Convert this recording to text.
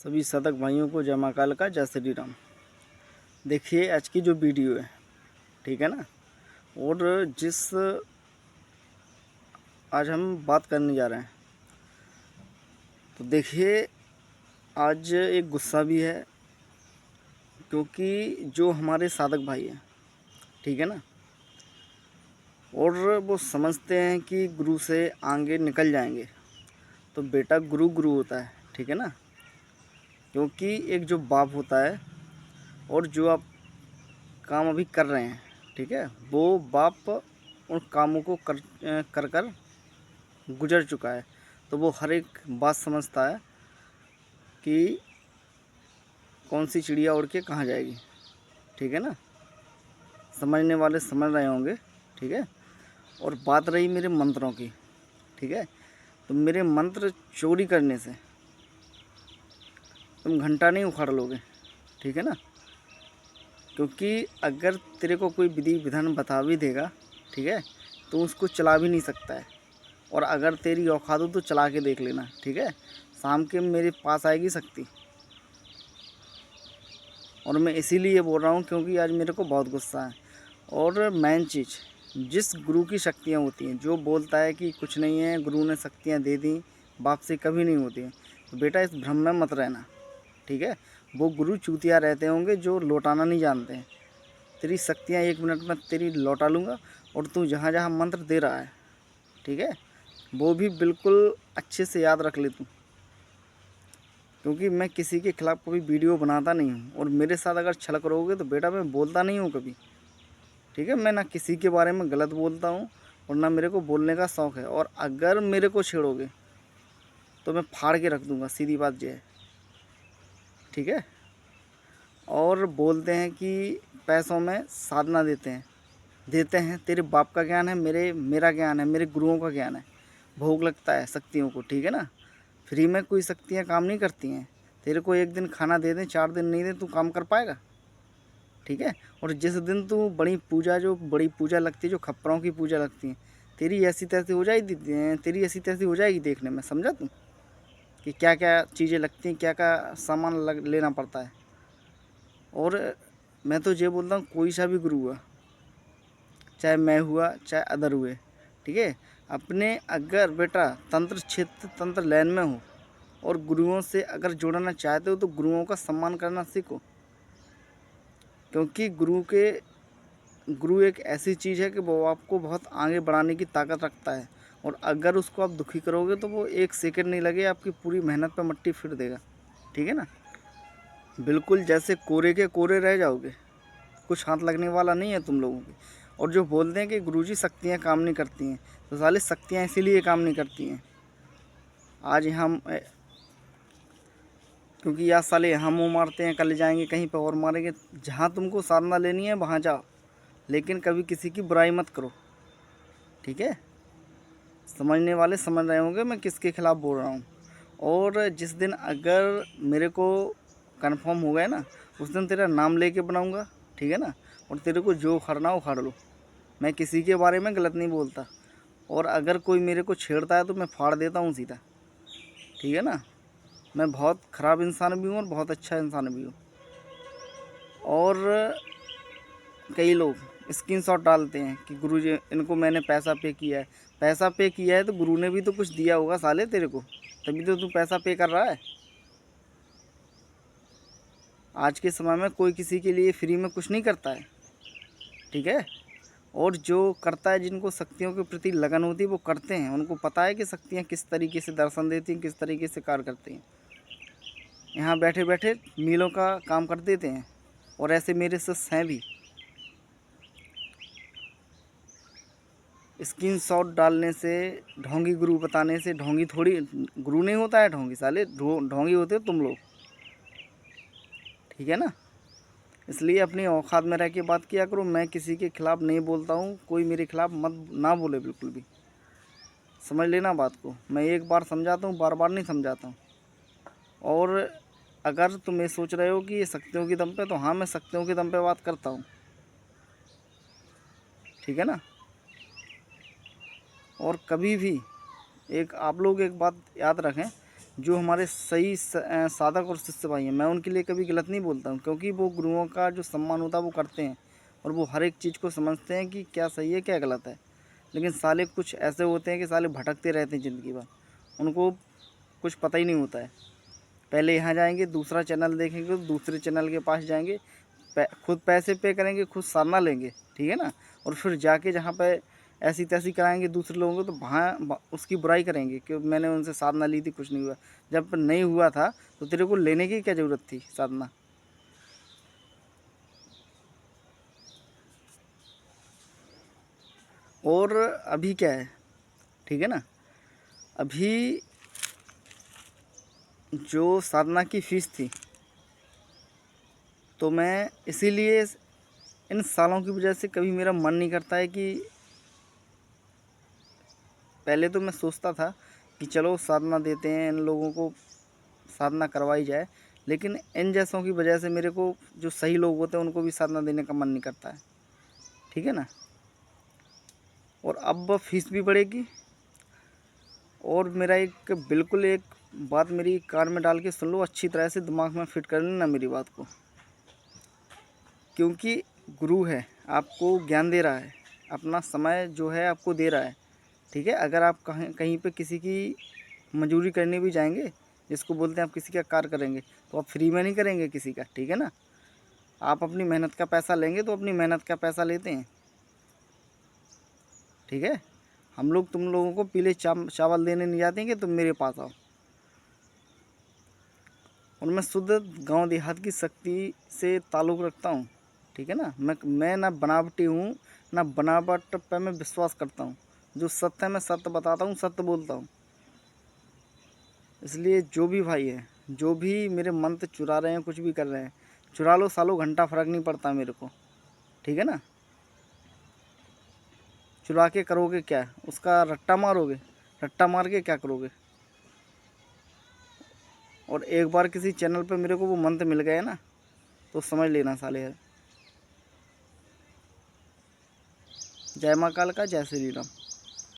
सभी साधक भाइयों को जय मां काल का, जय श्री राम। देखिए आज की जो वीडियो है, ठीक है ना, और जिस आज हम बात करने जा रहे हैं, तो देखिए आज एक गुस्सा भी है, क्योंकि जो हमारे साधक भाई हैं, ठीक है ना, और वो समझते हैं कि गुरु से आगे निकल जाएंगे। तो बेटा गुरु गुरु होता है, ठीक है ना, क्योंकि एक जो बाप होता है और जो आप काम अभी कर रहे हैं, ठीक है, वो बाप उन कामों को कर कर गुजर चुका है। तो वो हर एक बात समझता है कि कौन सी चिड़िया उड़ के कहाँ जाएगी, ठीक है ना। समझने वाले समझ रहे होंगे, ठीक है। और बात रही मेरे मंत्रों की, ठीक है, तो मेरे मंत्र चोरी करने से तुम घंटा नहीं उखाड़ लोगे, ठीक है ना। क्योंकि अगर तेरे को कोई विधि विधान बता भी देगा, ठीक है, तो उसको चला भी नहीं सकता है। और अगर तेरी औकात हो तो चला के देख लेना, ठीक है। शाम के मेरे पास आएगी शक्ति। और मैं इसीलिए बोल रहा हूँ क्योंकि आज मेरे को बहुत गुस्सा है। और मेन चीज़, जिस गुरु की शक्तियाँ होती हैं, जो बोलता है कि कुछ नहीं है, गुरु ने शक्तियाँ दे दी, बाप से कभी नहीं होती हैं, तो बेटा इस भ्रम में मत रहना, ठीक है। वो गुरु चूतिया रहते होंगे जो लौटाना नहीं जानते हैं। तेरी शक्तियाँ 1 मिनट में तेरी लौटा लूँगा। और तू जहाँ जहाँ मंत्र दे रहा है, ठीक है, वो भी बिल्कुल अच्छे से याद रख ले तू, क्योंकि मैं किसी के खिलाफ़ कभी वीडियो बनाता नहीं हूँ। और मेरे साथ अगर छल करोगे तो बेटा मैं बोलता नहीं हूँ कभी, ठीक है। मैं ना किसी के बारे में गलत बोलता हूँ और ना मेरे को बोलने का शौक़ है। और अगर मेरे को छेड़ोगे तो मैं फाड़ के रख दूँगा, सीधी बात ये है, ठीक है। और बोलते हैं कि पैसों में साधना देते हैं। तेरे बाप का ज्ञान है, मेरा ज्ञान है, मेरे गुरुओं का ज्ञान है। भोग लगता है शक्तियों को, ठीक है ना। फ्री में कोई शक्तियाँ काम नहीं करती हैं। तेरे को 1 दिन खाना दे दें, 4 दिन नहीं दें, तू काम कर पाएगा, ठीक है। और जिस दिन तू बड़ी पूजा लगती है, जो खप्परों की पूजा लगती है, तेरी ऐसी तैसी हो जाएगी देखने में, समझा तू, कि क्या क्या चीज़ें लगती हैं, क्या क्या सामान लेना पड़ता है। और मैं तो ये बोलता हूँ, कोई सा भी गुरु हुआ, चाहे मैं हुआ चाहे अदर हुए, ठीक है, अपने अगर बेटा तंत्र क्षेत्र तंत्र लाइन में हो और गुरुओं से अगर जुड़ना चाहते हो तो गुरुओं का सम्मान करना सीखो। क्योंकि गुरु एक ऐसी चीज़ है कि वो आपको बहुत आगे बढ़ाने की ताकत रखता है। और अगर उसको आप दुखी करोगे तो वो 1 सेकंड नहीं लगे, आपकी पूरी मेहनत पे मट्टी फिर देगा, ठीक है ना। बिल्कुल जैसे कोरे के कोरे रह जाओगे, कुछ हाथ लगने वाला नहीं है तुम लोगों की। और जो बोलते हैं कि गुरुजी शक्तियाँ काम नहीं करती हैं, तो साले शक्तियाँ इसीलिए काम नहीं करती हैं। आज हम क्योंकि आज साले यहाँ मुँह मारते हैं, कल जाएंगे कहीं पर और मारेंगे। जहाँ तुमको साधना लेनी है वहाँ जाओ, लेकिन कभी किसी की बुराई मत करो, ठीक है। समझने वाले समझ रहे होंगे मैं किसके खिलाफ़ बोल रहा हूँ। और जिस दिन अगर मेरे को कंफर्म हो गया ना, उस दिन तेरा नाम लेके बनाऊँगा, ठीक है ना। और तेरे को जो उखाड़ना उखाड़ लो, मैं किसी के बारे में गलत नहीं बोलता। और अगर कोई मेरे को छेड़ता है तो मैं फाड़ देता हूँ सीधा, ठीक है ना। मैं बहुत ख़राब इंसान भी हूँ और बहुत अच्छा इंसान भी हूँ। और कई लोग स्क्रीनशॉट डालते हैं कि गुरुजी इनको मैंने पैसा पे किया है। पैसा पे किया है तो गुरु ने भी तो कुछ दिया होगा साले तेरे को, तभी तो तू पैसा पे कर रहा है। आज के समय में कोई किसी के लिए फ्री में कुछ नहीं करता है, ठीक है। और जो करता है, जिनको शक्तियों के प्रति लगन होती है, वो करते हैं। उनको पता है कि शक्तियाँ किस तरीके से दर्शन देती हैं, किस तरीके से कार्य करती हैं। यहाँ बैठे बैठे मीलों का काम कर देते हैं। और ऐसे मेरे शिष्य हैं भी। स्क्रीनशॉट डालने से, ढोंगी गुरु बताने से, ढोंगी थोड़ी गुरु नहीं होता है, ढोंगी साले ढोंगी होते हो तुम लोग, ठीक है ना। इसलिए अपनी औकात में रह के बात किया करो। मैं किसी के खिलाफ़ नहीं बोलता हूँ, कोई मेरे खिलाफ़ मत ना बोले बिल्कुल भी, समझ लेना बात को। मैं एक बार समझाता हूँ, बार बार नहीं समझाता हूँ। और अगर तुम ये सोच रहे हो कि ये शक्तियों के दम पे, तो हाँ, मैं शक्तियों के दम पे बात करता हूँ, ठीक है ना। और कभी भी आप लोग एक बात याद रखें जो हमारे सही साधक और शिष्य भाई हैं, मैं उनके लिए कभी गलत नहीं बोलता हूँ, क्योंकि वो गुरुओं का जो सम्मान होता है वो करते हैं और वो हर एक चीज़ को समझते हैं कि क्या सही है क्या गलत है। लेकिन साले कुछ ऐसे होते हैं कि साले भटकते रहते हैं ज़िंदगी भर, उनको कुछ पता ही नहीं होता है। पहले यहाँ जाएंगे, दूसरा चैनल देखेंगे, तो दूसरे चैनल के पास जाएंगे, खुद पैसे पे करेंगे, खुद साधना लेंगे, ठीक है ना, और फिर जाके जहाँ पे ऐसी तैसी कराएंगे दूसरे लोगों को, तो वहाँ उसकी बुराई करेंगे कि मैंने उनसे साधना ली थी, कुछ नहीं हुआ। जब नहीं हुआ था तो तेरे को लेने की क्या ज़रूरत थी साधना। और अभी क्या है, ठीक है ना, अभी जो साधना की फ़ीस थी, तो मैं इसीलिए इन सालों की वजह से कभी मेरा मन नहीं करता है कि, पहले तो मैं सोचता था कि चलो साधना देते हैं इन लोगों को, साधना करवाई जाए, लेकिन इन जैसों की वजह से मेरे को जो सही लोग होते हैं उनको भी साधना देने का मन नहीं करता है, ठीक है ना। और अब फीस भी बढ़ेगी। और मेरा एक बिल्कुल एक बात मेरी कान में डाल के सुन लो, अच्छी तरह से दिमाग में फिट कर लेना मेरी बात को, क्योंकि गुरु है, आपको ज्ञान दे रहा है, अपना समय जो है आपको दे रहा है, ठीक है। अगर आप कहीं कहीं पे किसी की मजदूरी करने भी जाएंगे, जिसको बोलते हैं आप किसी का कार्य करेंगे, तो आप फ्री में नहीं करेंगे किसी का, ठीक है ना। आप अपनी मेहनत का पैसा लेंगे तो अपनी मेहनत का पैसा लेते हैं, ठीक है। हम लोग तुम लोगों को पीले चावल देने नहीं जाते हैं कि तुम मेरे पास आओ। और मैं शुद्ध गांव देहात की शक्ति से ताल्लुक़ रखता हूँ, ठीक है ना। मैं ना बनावटी हूँ, ना बनावट पे मैं विश्वास करता हूँ। जो सत्य है मैं सत्य बताता हूँ, सत्य बोलता हूँ। इसलिए जो भी भाई है, जो भी मेरे मंत्र चुरा रहे हैं, कुछ भी कर रहे हैं, चुरा लो सालों, घंटा फ़र्क नहीं पड़ता मेरे को, ठीक है ना। चुरा के करोगे क्या, उसका रट्टा मारोगे, रट्टा मार के क्या करोगे। और एक बार किसी चैनल पे मेरे को वो मंत्र मिल गए ना, तो समझ लेना साले है। जय माँ काल का, जय श्री राम।